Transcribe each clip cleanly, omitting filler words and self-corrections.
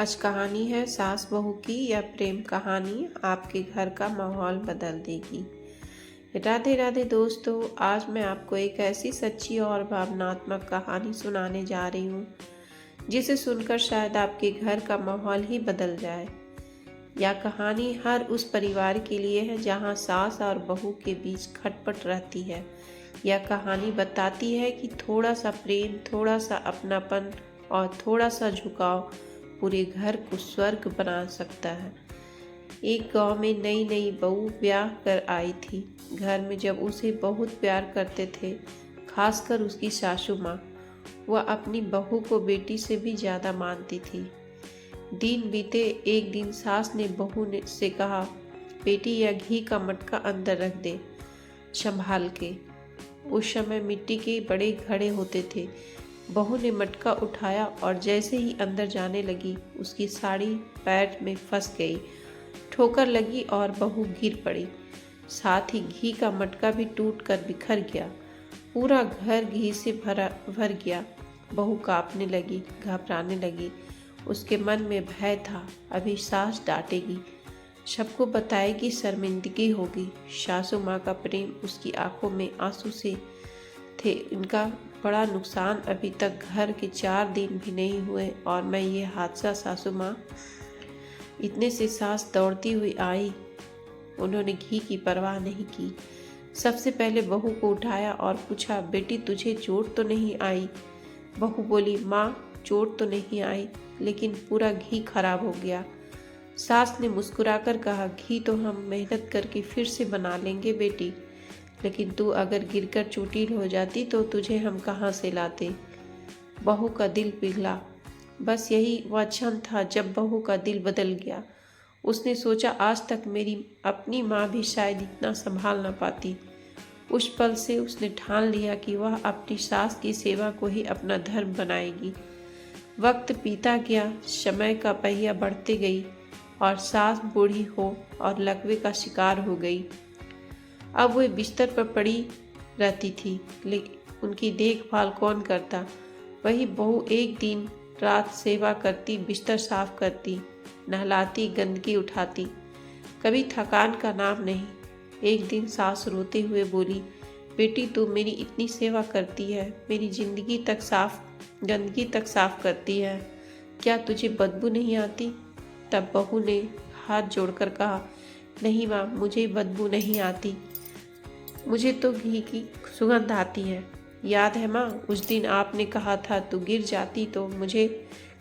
आज कहानी है सास बहू की या प्रेम कहानी आपके घर का माहौल बदल देगी। राधे राधे दोस्तों, आज मैं आपको एक ऐसी सच्ची और भावनात्मक कहानी सुनाने जा रही हूँ जिसे सुनकर शायद आपके घर का माहौल ही बदल जाए। यह कहानी हर उस परिवार के लिए है जहाँ सास और बहू के बीच खटपट रहती है। यह कहानी बताती है कि थोड़ा सा प्रेम, थोड़ा सा अपनापन और थोड़ा सा झुकाव पूरे घर को स्वर्ग बना सकता है। एक गांव में नई नई बहू ब्याह कर आई थी। घर में जब उसे बहुत प्यार करते थे, खासकर उसकी सासू माँ। वह अपनी बहू को बेटी से भी ज़्यादा मानती थी। दिन बीते, एक दिन सास ने बहू से कहा, बेटी यह घी का मटका अंदर रख दे, संभाल के। उस समय मिट्टी के बड़े घड़े होते थे। बहू ने मटका उठाया और जैसे ही अंदर जाने लगी, उसकी साड़ी पैर में फंस गई। ठोकर लगी और बहू गिर पड़ी। साथ ही घी का मटका भी टूटकर बिखर गया। पूरा घर घी से भर गया। बहू कांपने लगी, घबराने लगी। उसके मन में भय था, अभी सास डांटेगी, सबको बताएगी, शर्मिंदगी होगी। सासू माँ का प्रेम उसकी आंखों में आंसू से थे। इनका बड़ा नुकसान, अभी तक घर के 4 दिन भी नहीं हुए और मैं ये हादसा। सासू माँ इतने से सास दौड़ती हुई आई। उन्होंने घी की परवाह नहीं की। सबसे पहले बहू को उठाया और पूछा, बेटी तुझे चोट तो नहीं आई? बहू बोली, माँ चोट तो नहीं आई, लेकिन पूरा घी खराब हो गया। सास ने मुस्कुराकर कहा, घी तो हम मेहनत करके फिर से बना लेंगे बेटी, लेकिन तू अगर गिरकर चोटिल हो जाती तो तुझे हम कहाँ से लाते। बहू का दिल पिघला। बस यही वह क्षण था जब बहू का दिल बदल गया। उसने सोचा, आज तक मेरी अपनी माँ भी शायद इतना संभाल ना पाती। उस पल से उसने ठान लिया कि वह अपनी सास की सेवा को ही अपना धर्म बनाएगी। वक्त बीता गया, समय का पहिया बढ़ते गई और सास बूढ़ी हो और लकवे का शिकार हो गई। अब वे बिस्तर पर पड़ी रहती थी, लेकिन उनकी देखभाल कौन करता? वही बहू एक दिन रात सेवा करती, बिस्तर साफ करती, नहलाती, गंदगी उठाती। कभी थकान का नाम नहीं। एक दिन सास रोते हुए बोली, बेटी तू मेरी इतनी सेवा करती है, मेरी गंदगी तक साफ करती है, क्या तुझे बदबू नहीं आती? तब बहू ने हाथ जोड़कर कहा, नहीं माँ, मुझे बदबू नहीं आती, मुझे तो घी की सुगंध आती है। याद है माँ, उस दिन आपने कहा था तू गिर जाती तो मुझे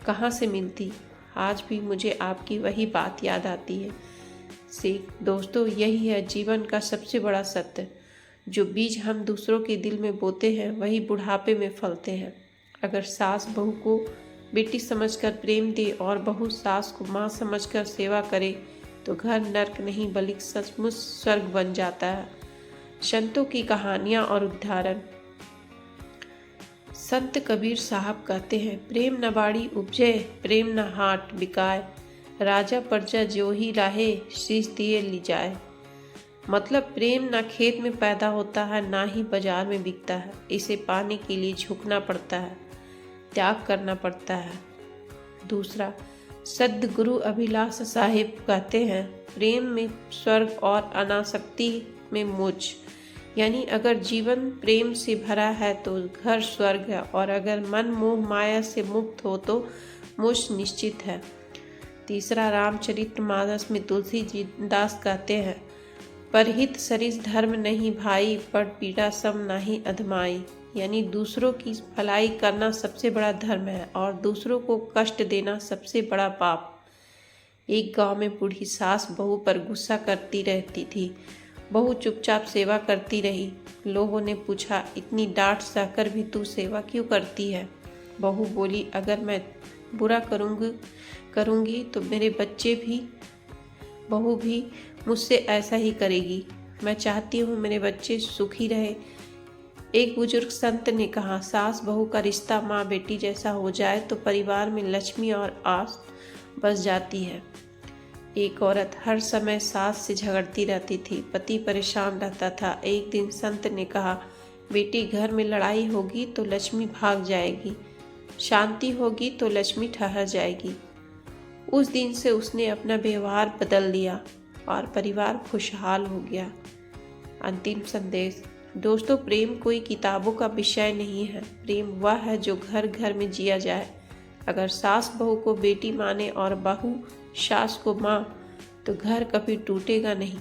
कहाँ से मिलती। आज भी मुझे आपकी वही बात याद आती है। दोस्तों, यही है जीवन का सबसे बड़ा सत्य। जो बीज हम दूसरों के दिल में बोते हैं, वही बुढ़ापे में फलते हैं। अगर सास बहू को बेटी समझकर प्रेम दे और बहू सास को माँ समझकर सेवा करे, तो घर नर्क नहीं बल्कि सचमुच स्वर्ग बन जाता है। संतों की कहानियां और उदाहरण। संत कबीर साहब कहते हैं, प्रेम न बाड़ी उपजे, प्रेम न हाट बिकाए, राजा प्रजा जो ही राहे, शीश दिए ली जाए। मतलब प्रेम ना खेत में पैदा होता है, ना ही बाजार में बिकता है। इसे पाने के लिए झुकना पड़ता है, त्याग करना पड़ता है। दूसरा, सद्गुरु अभिलाष साहिब कहते हैं, प्रेम में स्वर्ग और अनासक्ति में मोक्ष। यानी अगर जीवन प्रेम से भरा है तो घर स्वर्ग है, और अगर मन मोह माया से मुक्त हो तो मोक्ष निश्चित है। तीसरा, रामचरितमानस में तुलसी जी दास कहते हैं, परहित सरिस धर्म नहीं भाई, पर पीड़ा सम नहीं अधमाई। यानी दूसरों की भलाई करना सबसे बड़ा धर्म है और दूसरों को कष्ट देना सबसे बड़ा पाप। एक गांव में बूढ़ी सास बहू पर गुस्सा करती रहती थी। बहू चुपचाप सेवा करती रही। लोगों ने पूछा, इतनी डांट सहकर भी तू सेवा क्यों करती है? बहू बोली, अगर मैं बुरा करूँगी तो मेरे बहू भी मुझसे ऐसा ही करेगी। मैं चाहती हूँ मेरे बच्चे सुखी रहे। एक बुजुर्ग संत ने कहा, सास बहू का रिश्ता माँ बेटी जैसा हो जाए तो परिवार में लक्ष्मी और आस बस जाती है। एक औरत हर समय सास से झगड़ती रहती थी, पति परेशान रहता था। एक दिन संत ने कहा, बेटी घर में लड़ाई होगी तो लक्ष्मी भाग जाएगी, शांति होगी तो लक्ष्मी ठहर जाएगी। उस दिन से उसने अपना व्यवहार बदल दिया और परिवार खुशहाल हो गया। अंतिम संदेश। दोस्तों, प्रेम कोई किताबों का विषय नहीं है। प्रेम वह है जो घर घर में जिया जाए। अगर सास बहू को बेटी माने और बहू सास को माँ, तो घर कभी टूटेगा नहीं,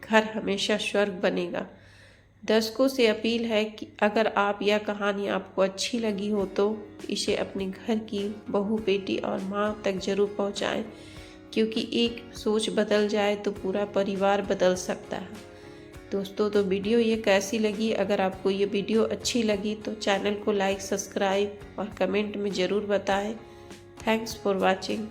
घर हमेशा स्वर्ग बनेगा। दर्शकों से अपील है कि अगर आप यह कहानी आपको अच्छी लगी हो तो इसे अपने घर की बहू, बेटी और माँ तक जरूर पहुँचाएं, क्योंकि एक सोच बदल जाए तो पूरा परिवार बदल सकता है। दोस्तों, तो वीडियो ये कैसी लगी? अगर आपको ये वीडियो अच्छी लगी तो चैनल को लाइक, सब्सक्राइब और कमेंट में ज़रूर बताएं। Thanks for watching.